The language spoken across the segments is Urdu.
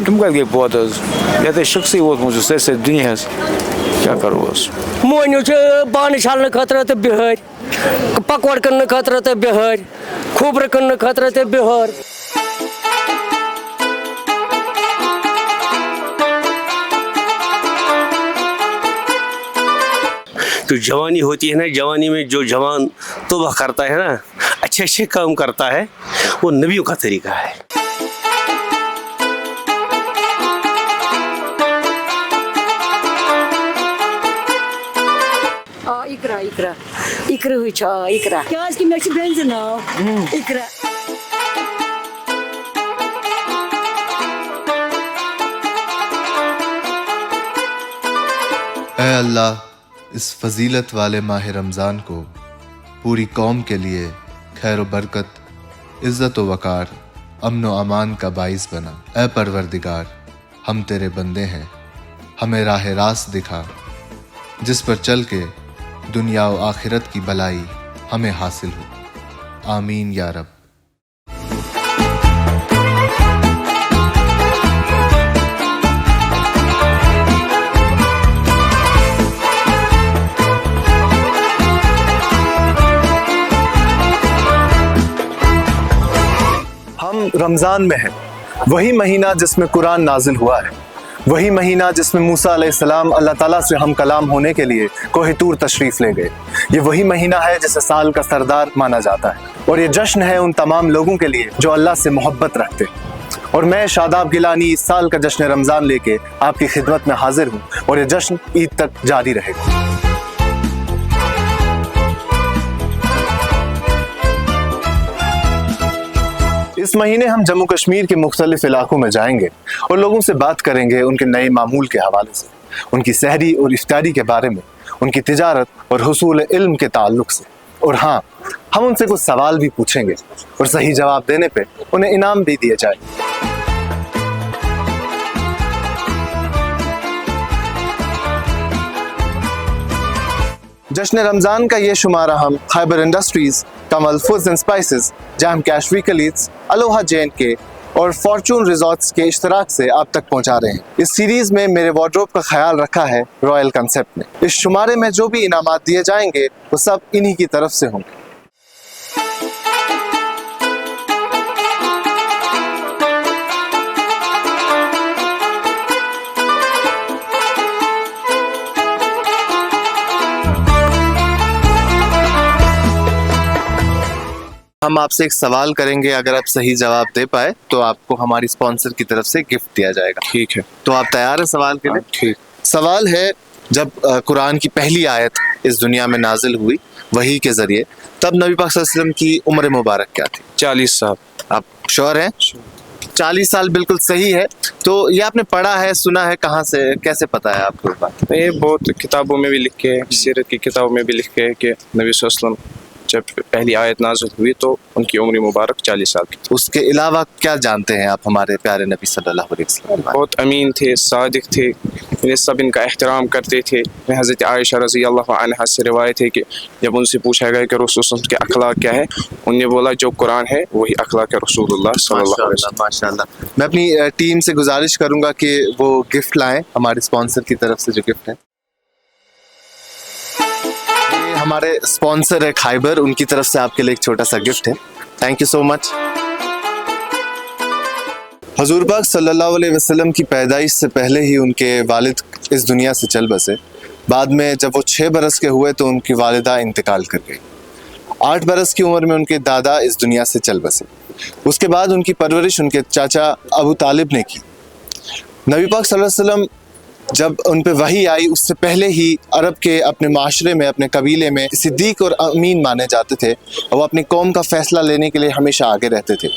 تم کَتہِ گٔے پوت حظ یَتھ ہے شخصٕے ووتمُت چھُ سٲرسٕے دُنیاہَس کیٛاہ کَرو حظ مونیو چھِ بانہٕ چھلنہٕ خٲطرٕ تہٕ بِہٲرۍ پکوڑ کٕننہٕ خٲطرٕ تہٕ بِہٲرۍ کھوٗپرٕ کٕننہٕ خٲطرٕ تہٕ بِہٲر تو جوانی ہوتی ہے نا، جوانی میں جو جوان توبہ کرتا ہے نا، اچھے اچھے کام کرتا ہے، وہ نبیوں کا طریقہ ہے. اِکرٕ چھُ اِکرا کیازِ کہِ مےٚ چھُ بیٚنزِ ناو اِکرا. اے اللہ اس فضیلت والے ماہ رمضان کو پوری قوم کے لیے خیر و برکت، عزت و وقار، امن و امان کا باعث بنا. اے پروردگار، ہم تیرے بندے ہیں، ہمیں راہ راست دکھا جس پر چل کے دنیا و آخرت کی بھلائی ہمیں حاصل ہو. آمین یا رب. ہم رمضان میں ہیں، وہی مہینہ جس میں قرآن نازل ہوا ہے، وہی مہینہ جس میں موسیٰ علیہ السلام اللہ تعالیٰ سے ہم کلام ہونے کے لیے کوہ طور تشریف لے گئے. یہ وہی مہینہ ہے جسے سال کا سردار مانا جاتا ہے، اور یہ جشن ہے ان تمام لوگوں کے لیے جو اللہ سے محبت رکھتے. اور میں شاداب گیلانی اس سال کا جشن رمضان لے کے آپ کی خدمت میں حاضر ہوں، اور یہ جشن عید تک جاری رہے گا. اس مہینے ہم جموں کشمیر کے مختلف علاقوں میں جائیں گے اور لوگوں سے بات کریں گے ان کے نئے معمول کے حوالے سے، ان کی سحری اور افطاری کے بارے میں، ان کی تجارت اور حصول علم کے تعلق سے. اور ہاں، ہم ان سے کچھ سوال بھی پوچھیں گے اور صحیح جواب دینے پہ انہیں انعام بھی دیے جائیں. جشن رمضان کا یہ شمارہ ہم Khyber industries, Kamal foods and spices, jam cash ویکلیٹس، الوہا جین کے اور فارچون ریزورٹس کے اشتراک سے آپ تک پہنچا رہے ہیں. اس سیریز میں میرے وارڈروب کا خیال رکھا ہے رائل کنسپٹ نے. اس شمارے میں جو بھی انعامات دیے جائیں گے وہ سب انہی کی طرف سے ہوں گے. ہم آپ سے ایک سوال کریں گے، اگر آپ صحیح جواب دے پائے تو آپ کو ہماری اسپانسر کی طرف سے گفٹ دیا جائے گا. ٹھیک ہے. تو آپ تیار ہیں سوال کے لیے؟ ٹھیک. سوال ہے، جب قرآن کی پہلی آیت اس دنیا میں نازل ہوئی وحی کے ذریعے، تب نبی پاک صلی اللہ علیہ وسلم کی عمر مبارک کیا تھی؟ 40 سال. آپ شور ہیں؟ 40 سال بالکل صحیح ہے. تو یہ آپ نے پڑھا ہے، سنا ہے، کہاں سے، کیسے پتا ہے آپ کو بات؟ یہ بہت کتابوں میں بھی لکھے ہے، سیرت کی کتابوں میں بھی لکھے ہے کہ نبی صلی اللہ علیہ وسلم جب پہلی آیت نازل ہوئی تو ان کی عمر مبارک 40 سال کی تھی. اس کے علاوہ کیا جانتے ہیں آپ ہمارے پیارے نبی صلی اللہ علیہ وسلم؟ بہت امین تھے، صادق تھے، انہیں سب ان کا احترام کرتے تھے. حضرت عائشہ رضی اللہ عنہا سے روایت ہے کہ جب ان سے پوچھا گیا کہ رسول صلی اللہ علیہ وسلم کے اخلاق کیا ہے، انہوں نے بولا جو قرآن ہے وہی اخلاق ہے رسول اللہ صلی اللہ علیہ وسلم. ماشاء اللہ. میں اپنی ٹیم سے گزارش کروں گا کہ وہ گفٹ لائیں، ہمارے اسپانسر کی طرف سے جو گفٹ ہے. ہمارے اسپانسر ہے خیبر، ان کی طرف سے آپ کے لیے ایک چھوٹا سا گفٹ ہے. تھینک یو سو مچ. حضور پاک صلی اللہ علیہ وسلم کی پیدائش سے پہلے ہی ان کے والد اس دنیا سے چل بسے. بعد میں جب وہ 6 برس کے ہوئے تو ان کی والدہ انتقال کر گئی. 8 برس کی عمر میں ان کے دادا اس دنیا سے چل بسے. اس کے بعد ان کی پرورش ان کے چاچا ابو طالب نے کی. نبی پاک صلی اللہ علیہ وسلم جب ان پہ وحی آئی اس سے پہلے ہی عرب کے اپنے معاشرے میں، اپنے قبیلے میں صدیق اور امین مانے جاتے تھے، اور وہ اپنی قوم کا فیصلہ لینے کے لیے ہمیشہ آگے رہتے تھے.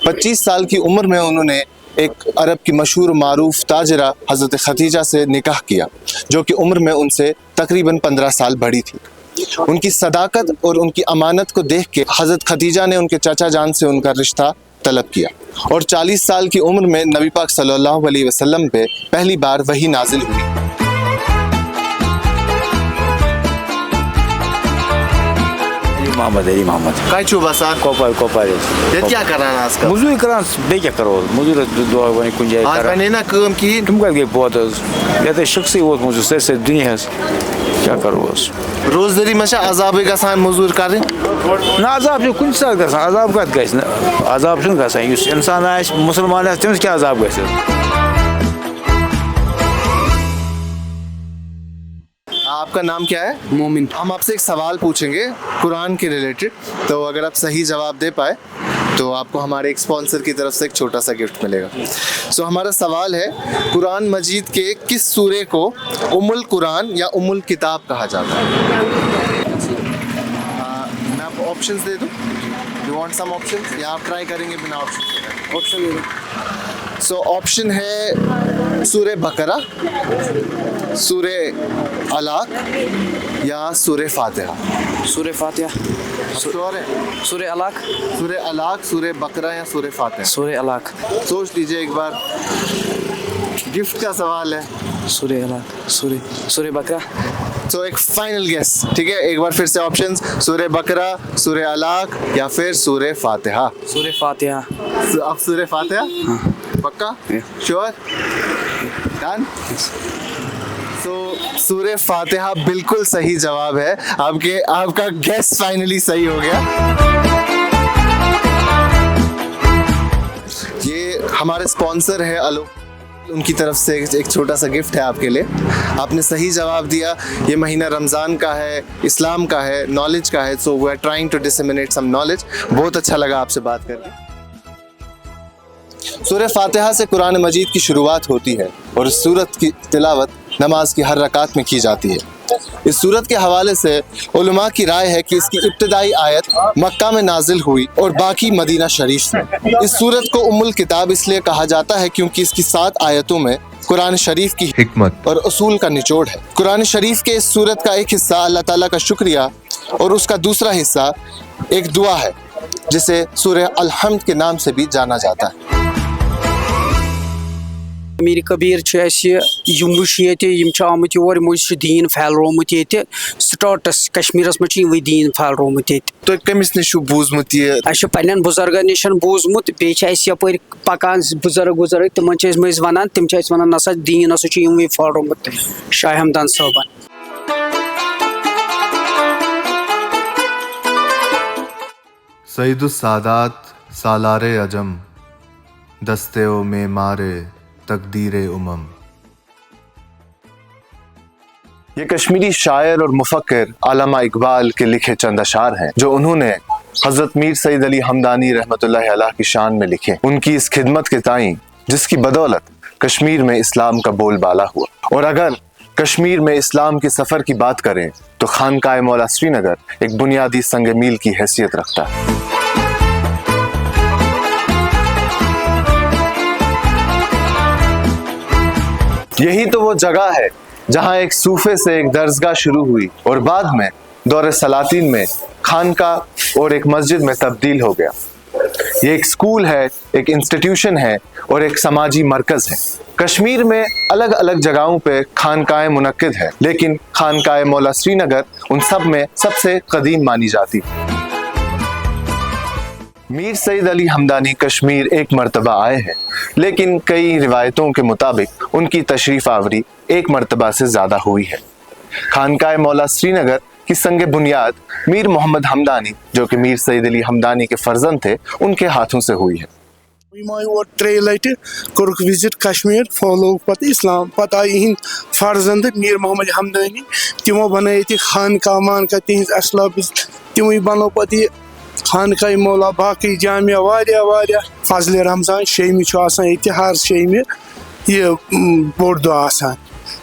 25 سال کی عمر میں انہوں نے ایک عرب کی مشہور معروف تاجرہ حضرت خدیجہ سے نکاح کیا، جو کہ عمر میں ان سے تقریباً 15 سال بڑی تھی. ان کی صداقت اور ان کی امانت کو دیکھ کے حضرت خدیجہ نے ان کے چچا جان سے ان کا رشتہ طلب کیا، اور 40 سال کی عمر میں نبی پاک صلی اللہ علیہ وسلم پہ پہلی بار وحی نازل ہوئی. محمد علی محمد کای چھو بسان کوپار یہ کیا کر رہا ہے آج کل موضوع کران بیٚیہِ کیٛاہ کرو موضوٗر دۄہ وۄنۍ کُنہِ جایہِ آج کران بنے نا کٲم کہیٖنۍ تِم کتہِ گٔے بود حظ یتھ شخصی ووتمُت چھُ سٲرسٕے دُنیاہس کیٛاہ کرو حظ روزدٲری منٛز چھا عذابٕے گژھان موٚزوٗرۍ کَرٕنۍ نہ عذاب چھُ کُنہِ ساتہٕ گژھان عذاب کتھ گژھِ نہٕ عذاب چھُنہٕ گژھان یُس اِنسان آسہِ مُسلمان آسہِ تٔمِس کیٛاہ عذاب گژھِ آپ کا نام کیا ہے مومن ہم آپ سے ایک سوال پوچھیں گے قرآن کے ریلیٹڈ تو اگر آپ صحیح جواب دے پائے تو آپ کو ہمارے ایک اسپانسر کی طرف سے ایک چھوٹا سا گفٹ ملے گا سو ہمارا سوال ہے قرآن مجید کے کس سورے کو ام القرآن یا ام الکتاب کہا جاتا ہے میں آپ کو آپشنز دے دوں یو وانٹ سم آپشنز یا آپ ٹرائی کریں گے بنا آپشن دے دوں سو آپشن ہے سورہ بقرہ سورہ علاق یا سورہ فاتحہ سورہ فاتحہ سورہ علاق سورہ علاق سورہ بقرہ یا سورہ فاتحہ سورہ علاق سوچ لیجئے ایک بار گفٹ کا سوال ہے سورہ علاق سورہ بقرہ تو ایک فائنل گیس ٹھیک ہے ایک بار پھر سے آپشنز سورہ بقرہ سورہ علاق یا پھر سورہ فاتحہ سورہ فاتحہ اب سورہ فاتحہ پکا شیور ڈن تو سورہ فاتحہ بالکل صحیح جواب ہے آپ کا گیس فائنلی صحیح ہو گیا یہ ہمارے اسپانسر ہے الو ان کی طرف سے ایک چھوٹا سا گفٹ ہے آپ کے لیے آپ نے صحیح جواب دیا یہ مہینہ رمضان کا ہے اسلام کا ہے نالج کا ہے so we are trying to disseminate some knowledge بہت اچھا لگا آپ سے بات کر کے سورہ فاتحہ سے قرآن مجید کی شروعات ہوتی ہے اور اس سورت کی تلاوت نماز کی ہر رکعت میں کی جاتی ہے اس سورت کے حوالے سے علماء کی رائے ہے کہ اس کی ابتدائی آیت مکہ میں نازل ہوئی اور باقی مدینہ شریف میں اس سورت کو ام الکتاب اس لیے کہا جاتا ہے کیونکہ اس کی 7 آیتوں میں قرآن شریف کی حکمت اور اصول کا نچوڑ ہے قرآن شریف کے اس سورت کا ایک حصہ اللہ تعالیٰ کا شکریہ اور اس کا دوسرا حصہ ایک دعا ہے جسے سورہ الحمد کے نام سے بھی جانا جاتا ہے امیر کبیر آمت یور دین پھیلرومت یہ سٹاٹس کشمیرس مجھے دین پھیلرومت یہ تو کمس نش بوزمت یہ پنن بزرگن نشن بوزمت بیس یپر پکان بزرگ تمن ونان تم ونان نسا دین ہسا پھیلرومت شاہ ہمدان صٲبن سید السادات سالار عجم دستے و معمار تقدیر امم یہ کشمیری شاعر اور مفکر علامہ اقبال کے لکھے چند اشعار ہیں جو انہوں نے حضرت میر سید علی حمدانی رحمۃ اللہ علیہ کی شان میں لکھے ان کی اس خدمت کے تئیں جس کی بدولت کشمیر میں اسلام کا بول بالا ہوا اور اگر کشمیر میں اسلام کے سفر کی بات کریں تو خانقاہ مولا سری نگر ایک بنیادی سنگ میل کی حیثیت رکھتا ہے یہی تو وہ جگہ ہے جہاں ایک صوفے سے ایک درسگاہ شروع ہوئی اور بعد میں دور سلاطین میں خانقاہ اور ایک مسجد میں تبدیل ہو گیا یہ ایک سکول ہے ایک انسٹیٹیوشن ہے اور ایک سماجی مرکز ہے کشمیر میں الگ الگ جگہوں پہ خانقاہ منعقد ہے لیکن خانقاہ مولا سری نگر ان سب میں سب سے قدیم مانی جاتی میر سید علی حمدانی کشمیر ایک مرتبہ آئے ہیں لیکن کئی روایتوں کے مطابق ان کی تشریف آوری ایک مرتبہ سے زیادہ ہوئی ہے خانقاہ مولا سری نگر کی سنگ بنیاد میر محمد حمدانی جو کہ میر سید علی حمدانی کے فرزند تھے ان کے ہاتھوں سے ہوئی ہے ترے لٹ کورک وزٹ کشمیر فالو پتہ اسلام پتہ آئی ہند فرزند میر محمد حمدانی تمو بنائی یہ خانقاہ وانقاہ تہذ اسلاب تمے بنو پتہ یہ خانقاہ مولا باقی جامعہ واریاہ فضل رمضان شیمہ یہ ہر شیمہ یہ بوڑ دہ آسان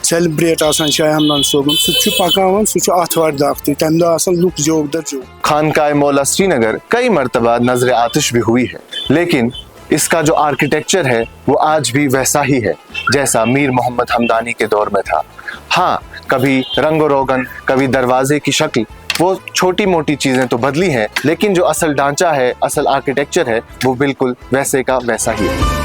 سیلبریٹ آسان شاہ ہمدان صٲبن سہ پکان سہ آتھوار دہ تہ تمہ دہ لُکھ جوک در جوک خانقاہ مولا سری نگر کئی مرتبہ نظر آتش بھی ہوئی ہے لیکن اس کا جو آرکیٹیکچر ہے وہ آج بھی ویسا ہی ہے جیسا میر محمد حمدانی کے دور میں تھا ہاں کبھی رنگ و روگن کبھی دروازے کی شکل وہ چھوٹی موٹی چیزیں تو بدلی ہیں لیکن جو اصل ڈھانچہ ہے اصل آرکیٹیکچر ہے وہ بالکل ویسے کا ویسا ہی ہے